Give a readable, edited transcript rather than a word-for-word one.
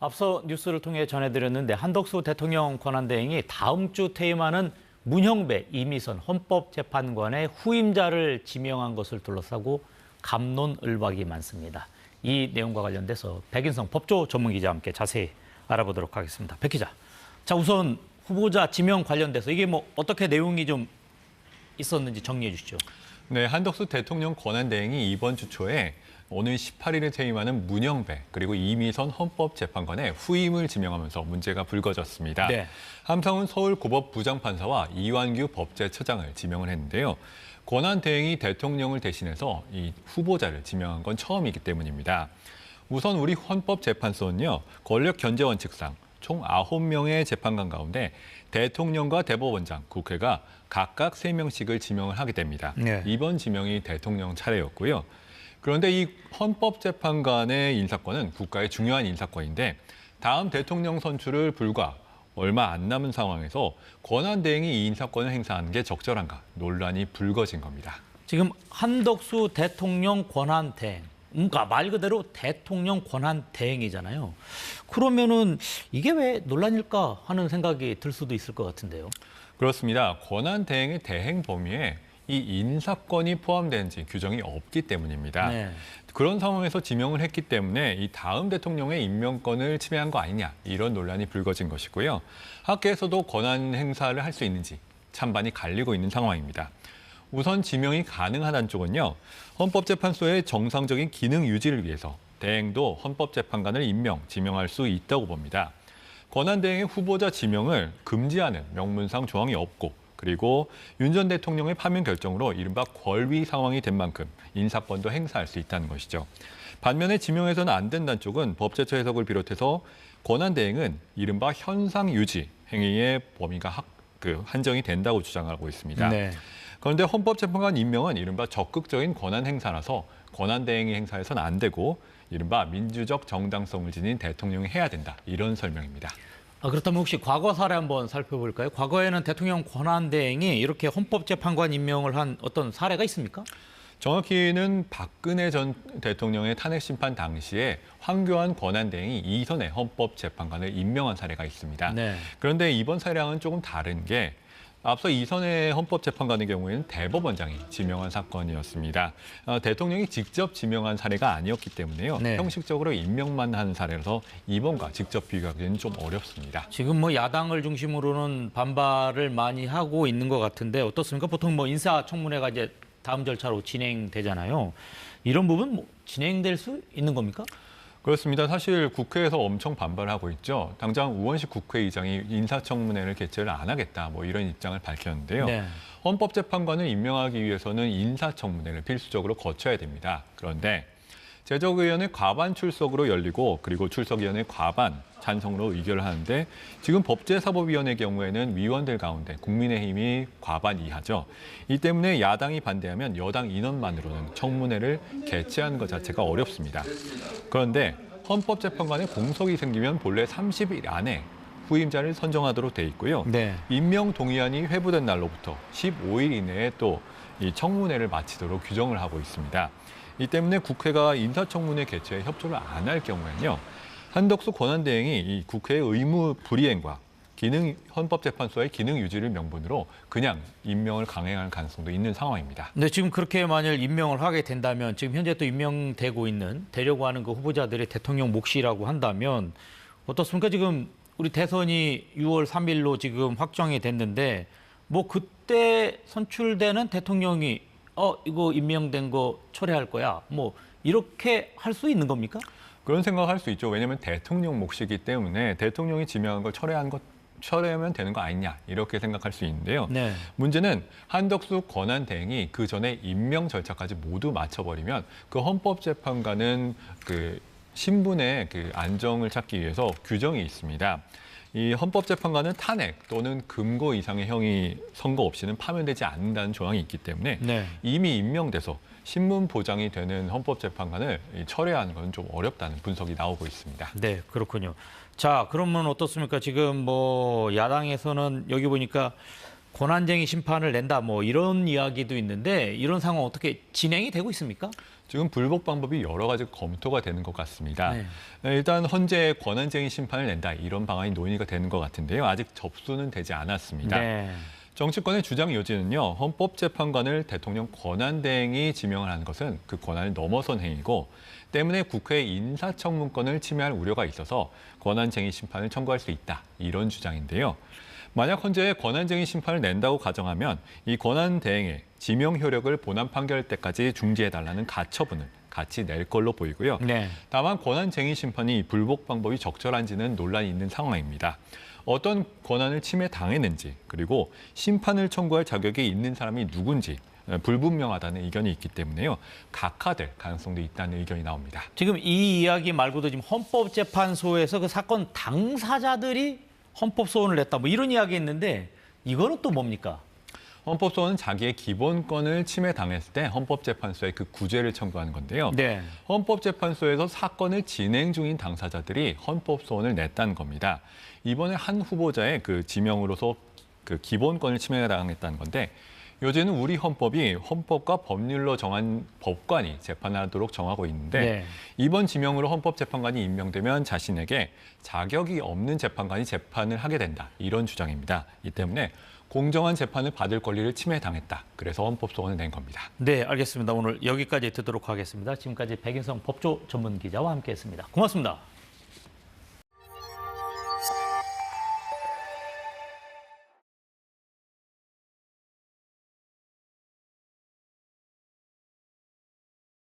앞서 뉴스를 통해 전해드렸는데 한덕수 대통령 권한대행이 다음 주 퇴임하는 문형배 이미선 헌법재판관의 후임자를 지명한 것을 둘러싸고 갑론을박이 많습니다. 이 내용과 관련돼서 백인성 법조 전문기자와 함께 자세히 알아보도록 하겠습니다. 백 기자, 자 우선 후보자 지명 관련돼서 이게 뭐 어떻게 내용이 좀 있었는지 정리해 주시죠. 네, 한덕수 대통령 권한대행이 이번 주 초에 오늘 18일에 퇴임하는 문형배 그리고 이미선 헌법재판관의 후임을 지명하면서 문제가 불거졌습니다. 네. 함성은 서울고법 부장판사와 이완규 법제처장을 지명을 했는데요. 권한대행이 대통령을 대신해서 이 후보자를 지명한 건 처음이기 때문입니다. 우선 우리 헌법재판소는요, 권력 견제 원칙상 총 9명의 재판관 가운데 대통령과 대법원장, 국회가 각각 3명씩을 지명을 하게 됩니다. 네. 이번 지명이 대통령 차례였고요. 그런데 이 헌법재판관의 인사권은 국가의 중요한 인사권인데 다음 대통령 선출을 불과 얼마 안 남은 상황에서 권한대행이 이 인사권을 행사하는 게 적절한가 논란이 불거진 겁니다. 지금 한덕수 대통령 권한대행, 그러니까 말 그대로 대통령 권한대행이잖아요. 그러면은 이게 왜 논란일까 하는 생각이 들 수도 있을 것 같은데요. 그렇습니다. 권한대행의 대행 범위에 이 인사권이 포함되는지 규정이 없기 때문입니다. 네. 그런 상황에서 지명을 했기 때문에 이 다음 대통령의 임명권을 침해한 거 아니냐 이런 논란이 불거진 것이고요. 학계에서도 권한 행사를 할 수 있는지 찬반이 갈리고 있는 상황입니다. 우선 지명이 가능한 쪽은요. 헌법재판소의 정상적인 기능 유지를 위해서 대행도 헌법재판관을 지명할 수 있다고 봅니다. 권한대행의 후보자 지명을 금지하는 명문상 조항이 없고 그리고 윤 전 대통령의 파면 결정으로 이른바 권위 상황이 된 만큼 인사권도 행사할 수 있다는 것이죠. 반면에 지명해서는 안 된다는 쪽은 법제처 해석을 비롯해서 권한대행은 이른바 현상 유지 행위의 범위가 한정이 된다고 주장하고 있습니다. 네. 그런데 헌법재판관 임명은 이른바 적극적인 권한 행사라서 권한대행이 행사해서는 안 되고 이른바 민주적 정당성을 지닌 대통령이 해야 된다. 이런 설명입니다. 그렇다면 혹시 과거 사례 한번 살펴볼까요? 과거에는 대통령 권한대행이 이렇게 헌법재판관 임명을 한 어떤 사례가 있습니까? 정확히는 박근혜 전 대통령의 탄핵심판 당시에 황교안 권한대행이 이선의 헌법재판관을 임명한 사례가 있습니다. 네. 그런데 이번 사례랑은 조금 다른 게 앞서 이선의 헌법재판관의 경우에는 대법원장이 지명한 사건이었습니다. 대통령이 직접 지명한 사례가 아니었기 때문에요. 네. 형식적으로 임명만 한 사례라서 이번과 직접 비교하기는 좀 어렵습니다. 지금 뭐 야당을 중심으로는 반발을 많이 하고 있는 것 같은데 어떻습니까? 보통 뭐 인사청문회가 이제 다음 절차로 진행되잖아요. 이런 부분 뭐 진행될 수 있는 겁니까? 그렇습니다. 사실 국회에서 엄청 반발하고 있죠. 당장 우원식 국회의장이 인사청문회를 개최를 안 하겠다, 뭐 이런 입장을 밝혔는데요. 네. 헌법재판관을 임명하기 위해서는 인사청문회를 필수적으로 거쳐야 됩니다. 그런데 제적의원의 과반 출석으로 열리고 그리고 출석위원회 과반 찬성으로 의결을 하는데 지금 법제사법위원회 경우에는 위원들 가운데 국민의힘이 과반 이하죠. 이 때문에 야당이 반대하면 여당 인원만으로는 청문회를 개최하는 것 자체가 어렵습니다. 그런데 헌법재판관에 공석이 생기면 본래 30일 안에 후임자를 선정하도록 돼 있고요. 네. 임명 동의안이 회부된 날로부터 15일 이내에 또 이 청문회를 마치도록 규정을 하고 있습니다. 이 때문에 국회가 인사청문회 개최에 협조를 안 할 경우에는요. 한덕수 권한대행이 이 국회의 의무 불이행과 헌법재판소의 기능 유지를 명분으로 그냥 임명을 강행할 가능성도 있는 상황입니다. 네, 지금 그렇게 만일 임명을 하게 된다면 지금 현재 또 임명되고 있는 되려고 하는 그 후보자들의 대통령 몫이라고 한다면 어떻습니까? 지금 우리 대선이 6월 3일로 지금 확정이 됐는데 뭐 그때 선출되는 대통령이 이거 임명된 거 철회할 거야. 뭐 이렇게 할 수 있는 겁니까? 그런 생각할 수 있죠. 왜냐하면 대통령 몫이기 때문에 대통령이 지명한 걸 철회하면 되는 거 아니냐 이렇게 생각할 수 있는데요. 네. 문제는 한덕수 권한대행이 그 전에 임명 절차까지 모두 마쳐버리면 그 헌법재판관은 그 신분의 그 안정을 찾기 위해서 규정이 있습니다. 이 헌법재판관은 탄핵 또는 금고 이상의 형이 선고 없이는 파면되지 않는다는 조항이 있기 때문에 네. 이미 임명돼서 신분 보장이 되는 헌법재판관을 철회하는 건 좀 어렵다는 분석이 나오고 있습니다. 네, 그렇군요. 자, 그러면 어떻습니까? 지금 뭐 야당에서는 여기 보니까 권한쟁의 심판을 낸다 뭐 이런 이야기도 있는데 이런 상황 어떻게 진행이 되고 있습니까? 지금 불복 방법이 여러 가지 검토가 되는 것 같습니다. 네. 일단 헌재에 권한쟁의 심판을 낸다 이런 방안이 논의가 되는 것 같은데요. 아직 접수는 되지 않았습니다. 네. 정치권의 주장 요지는요. 헌법재판관을 대통령 권한대행이 지명을 하는 것은 그 권한을 넘어선 행위고 때문에 국회의 인사청문권을 침해할 우려가 있어서 권한쟁의 심판을 청구할 수 있다. 이런 주장인데요. 만약 헌재에 권한쟁의 심판을 낸다고 가정하면 이 권한대행의 지명 효력을 본안 판결 때까지 중지해달라는 가처분을 같이 낼 걸로 보이고요. 네. 다만 권한쟁의 심판이 불복 방법이 적절한지는 논란이 있는 상황입니다. 어떤 권한을 침해당했는지 그리고 심판을 청구할 자격이 있는 사람이 누군지 불분명하다는 의견이 있기 때문에요. 각하될 가능성도 있다는 의견이 나옵니다. 지금 이 이야기 말고도 지금 헌법재판소에서 그 사건 당사자들이 헌법소원을 냈다 뭐 이런 이야기 있는데 이거는 또 뭡니까? 헌법소원은 자기의 기본권을 침해당했을 때 헌법재판소에 그 구제를 청구하는 건데요. 네. 헌법재판소에서 사건을 진행 중인 당사자들이 헌법소원을 냈다는 겁니다. 이번에 한 후보자의 그 지명으로서 그 기본권을 침해당했다는 건데 요즘은 우리 헌법이 헌법과 법률로 정한 법관이 재판하도록 정하고 있는데 네. 이번 지명으로 헌법재판관이 임명되면 자신에게 자격이 없는 재판관이 재판을 하게 된다. 이런 주장입니다. 이 때문에 공정한 재판을 받을 권리를 침해당했다. 그래서 헌법소원을 낸 겁니다. 네, 알겠습니다. 오늘 여기까지 듣도록 하겠습니다. 지금까지 백인성 법조 전문 기자와 함께했습니다. 고맙습니다.